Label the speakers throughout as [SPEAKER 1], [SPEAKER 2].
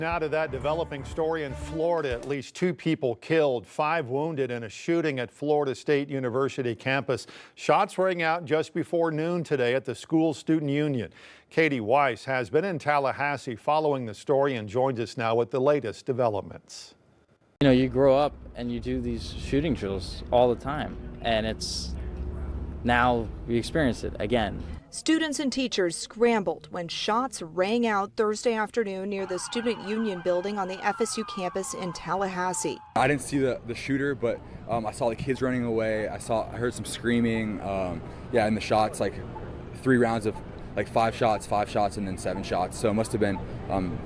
[SPEAKER 1] Now to that developing story in Florida. At least 2 people killed, 5 wounded in a shooting at Florida State University campus. Shots rang out just before noon today at the school student union. Katie Weiss has been in Tallahassee following the story and joins us now with the latest developments.
[SPEAKER 2] You know, you grow up and you do these shooting drills all the time, and it's now we experience it again.
[SPEAKER 3] Students and teachers scrambled when shots rang out Thursday afternoon near the Student Union building on the FSU campus in Tallahassee.
[SPEAKER 4] I didn't see the shooter, but I saw the kids running away. I heard some screaming. And the shots, like 3 rounds of like 5 shots, and then 7 shots. So it must have been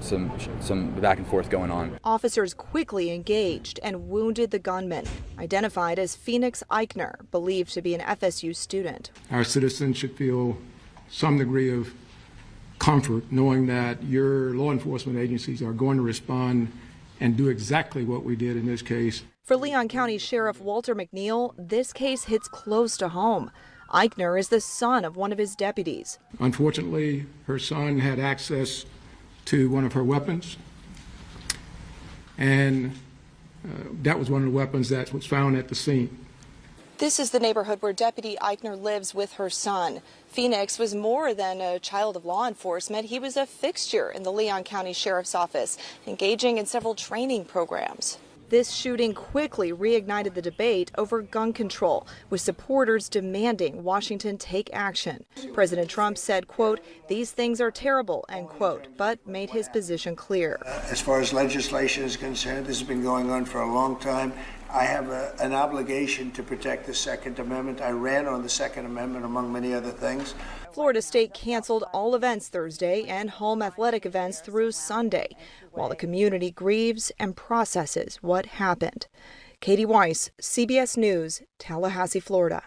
[SPEAKER 4] some back and forth going on.
[SPEAKER 3] Officers quickly engaged and wounded the gunman, identified as Phoenix Eichner, believed to be an FSU student.
[SPEAKER 5] Our citizens should feel some degree of comfort knowing that your law enforcement agencies are going to respond and do exactly what we did in this case.
[SPEAKER 3] For Leon County Sheriff Walter McNeil, this case hits close to home. Eichner is the son of one of his deputies.
[SPEAKER 5] Unfortunately, her son had access to one of her weapons, and that was one of the weapons that was found at the scene.
[SPEAKER 3] This is the neighborhood where Deputy Eichner lives with her son. Phoenix was more than a child of law enforcement. He was a fixture in the Leon County Sheriff's Office, engaging in several training programs. This shooting quickly reignited the debate over gun control, with supporters demanding Washington take action. President Trump said, quote, "These things are terrible," end quote, but made his position clear.
[SPEAKER 6] As far as legislation is concerned, this has been going on for a long time. I have an obligation to protect the Second Amendment. I ran on the Second Amendment, among many other things.
[SPEAKER 3] Florida State canceled all events Thursday and home athletic events through Sunday, while the community grieves and processes what happened. Katie Weiss, CBS News, Tallahassee, Florida.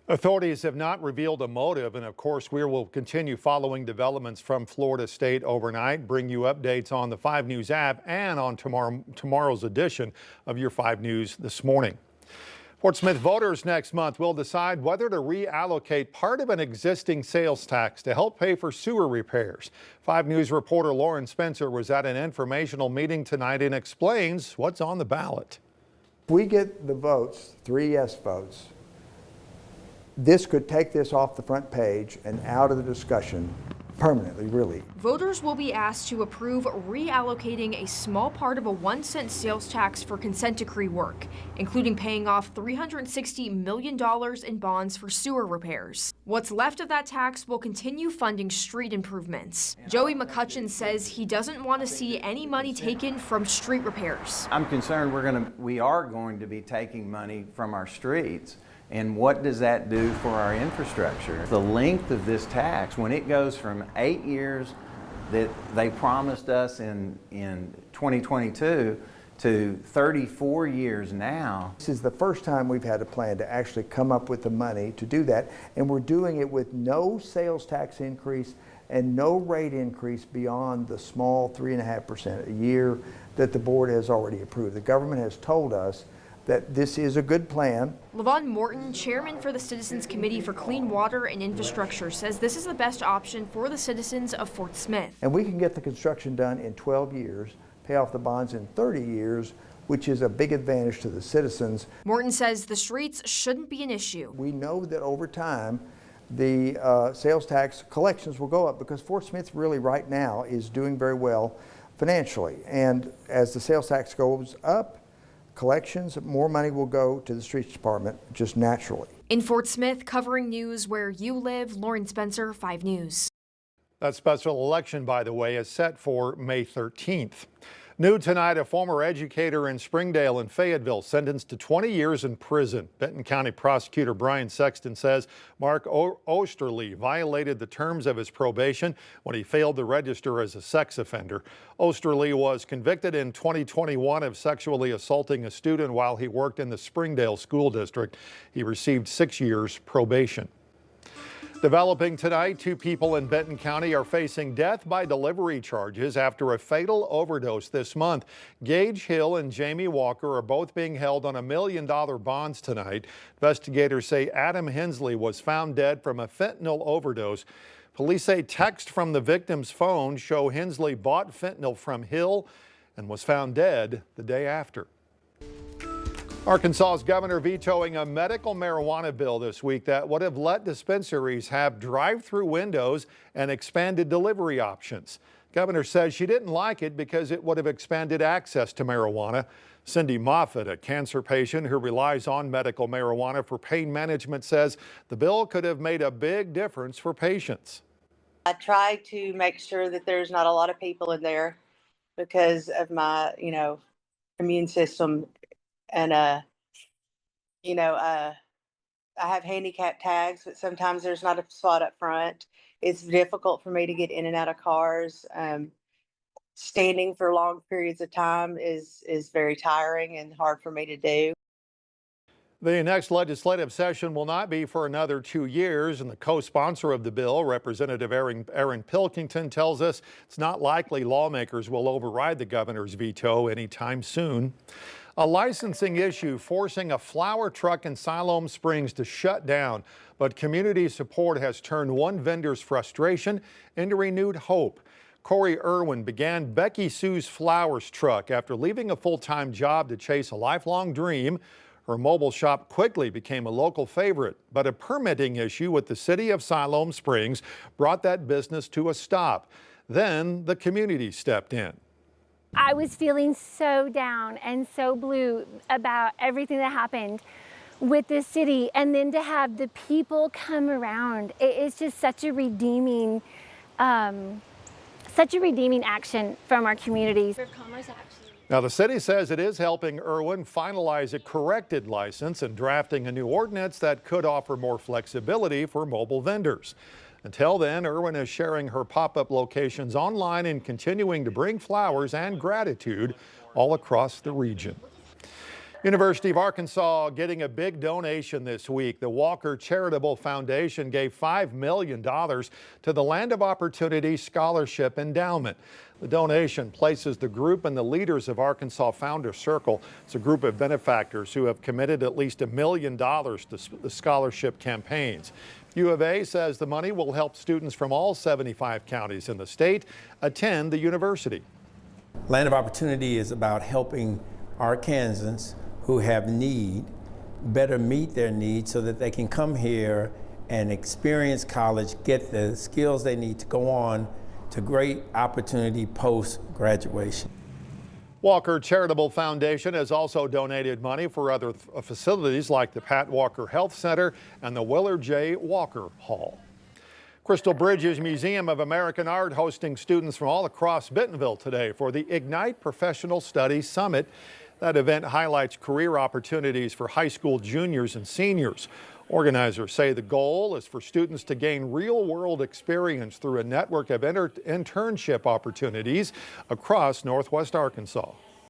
[SPEAKER 1] Authorities have not revealed a motive, and of course we will continue following developments from Florida State overnight, bring you updates on the 5 News app and on tomorrow's edition of your 5 News This Morning. Fort Smith voters next month will decide whether to reallocate part of an existing sales tax to help pay for sewer repairs. 5 News reporter Lauren Spencer was at an informational meeting tonight and explains what's on the ballot.
[SPEAKER 7] If we get the votes, 3 yes votes, this could take this off the front page and out of the discussion permanently, really.
[SPEAKER 8] Voters will be asked to approve reallocating a small part of a 1-cent sales tax for consent decree work, including paying off $360 million in bonds for sewer repairs. What's left of that tax will continue funding street improvements. Joey McCutcheon says he doesn't want to see any money taken from street repairs.
[SPEAKER 9] I'm concerned we are going to be taking money from our streets. And what does that do for our infrastructure? The length of this tax, when it goes from 8 years that they promised us in 2022 to 34 years now.
[SPEAKER 7] This is the first time we've had a plan to actually come up with the money to do that, and we're doing it with no sales tax increase and no rate increase beyond the small 3.5% a year that the board has already approved. The government has told us that this is a good plan.
[SPEAKER 8] Levon Morton, chairman for the Citizens Committee for Clean Water and Infrastructure, says this is the best option for the citizens of Fort Smith.
[SPEAKER 7] And we can get the construction done in 12 years, pay off the bonds in 30 years, which is a big advantage to the citizens.
[SPEAKER 8] Morton says the streets shouldn't be an issue.
[SPEAKER 7] We know that over time, the sales tax collections will go up because Fort Smith really right now is doing very well financially. And as the sales tax goes up, collections, more money will go to the streets department just naturally.
[SPEAKER 8] In Fort Smith, covering news where you live, Lauren Spencer, 5 News.
[SPEAKER 1] That special election, by the way, is set for May 13th. New tonight, a former educator in Springdale and Fayetteville sentenced to 20 years in prison. Benton County prosecutor Brian Sexton says Mark Osterly violated the terms of his probation when he failed to register as a sex offender. Osterly was convicted in 2021 of sexually assaulting a student while he worked in the Springdale School District. He received 6 years probation. Developing tonight, 2 people in Benton County are facing death by delivery charges after a fatal overdose this month. Gage Hill and Jamie Walker are both being held on $1 million bonds tonight. Investigators say Adam Hensley was found dead from a fentanyl overdose. Police say texts from the victim's phone show Hensley bought fentanyl from Hill and was found dead the day after. Arkansas's governor vetoing a medical marijuana bill this week that would have let dispensaries have drive-through windows and expanded delivery options. Governor says she didn't like it because it would have expanded access to marijuana. Cindy Moffitt, a cancer patient who relies on medical marijuana for pain management, says the bill could have made a big difference for patients.
[SPEAKER 10] I try to make sure that there's not a lot of people in there because of my, immune system. And, I have handicap tags, but sometimes there's not a spot up front. It's difficult for me to get in and out of cars. Standing for long periods of time is very tiring and hard for me to do.
[SPEAKER 1] The next legislative session will not be for another 2 years, and the co-sponsor of the bill, Representative Aaron Pilkington, tells us it's not likely lawmakers will override the governor's veto anytime soon. A licensing issue forcing a flower truck in Siloam Springs to shut down, but community support has turned one vendor's frustration into renewed hope. Corey Irwin began Becky Sue's Flowers truck after leaving a full-time job to chase a lifelong dream. Her mobile shop quickly became a local favorite, but a permitting issue with the city of Siloam Springs brought that business to a stop. Then the community stepped in.
[SPEAKER 11] I was feeling so down and so blue about everything that happened with this city, and then to have the people come around, it is just such a redeeming action from our communities.
[SPEAKER 1] Now, the city says it is helping Irwin finalize a corrected license and drafting a new ordinance that could offer more flexibility for mobile vendors. Until then, Irwin is sharing her pop-up locations online and continuing to bring flowers and gratitude all across the region. University of Arkansas getting a big donation this week. The Walker Charitable Foundation gave $5 million to the Land of Opportunity Scholarship Endowment. The donation places the group and the leaders of Arkansas Founder Circle. It's a group of benefactors who have committed at least $1 million to the scholarship campaigns. U of A says the money will help students from all 75 counties in the state attend the university.
[SPEAKER 12] Land of Opportunity is about helping Arkansans who have need better meet their needs so that they can come here and experience college, get the skills they need to go on to great opportunity post-graduation.
[SPEAKER 1] Walker Charitable Foundation has also donated money for other facilities like the Pat Walker Health Center and the Willard J. Walker Hall. Crystal Bridges Museum of American Art hosting students from all across Bentonville today for the Ignite Professional Studies Summit. That event highlights career opportunities for high school juniors and seniors. Organizers say the goal is for students to gain real-world experience through a network of internship opportunities across Northwest Arkansas.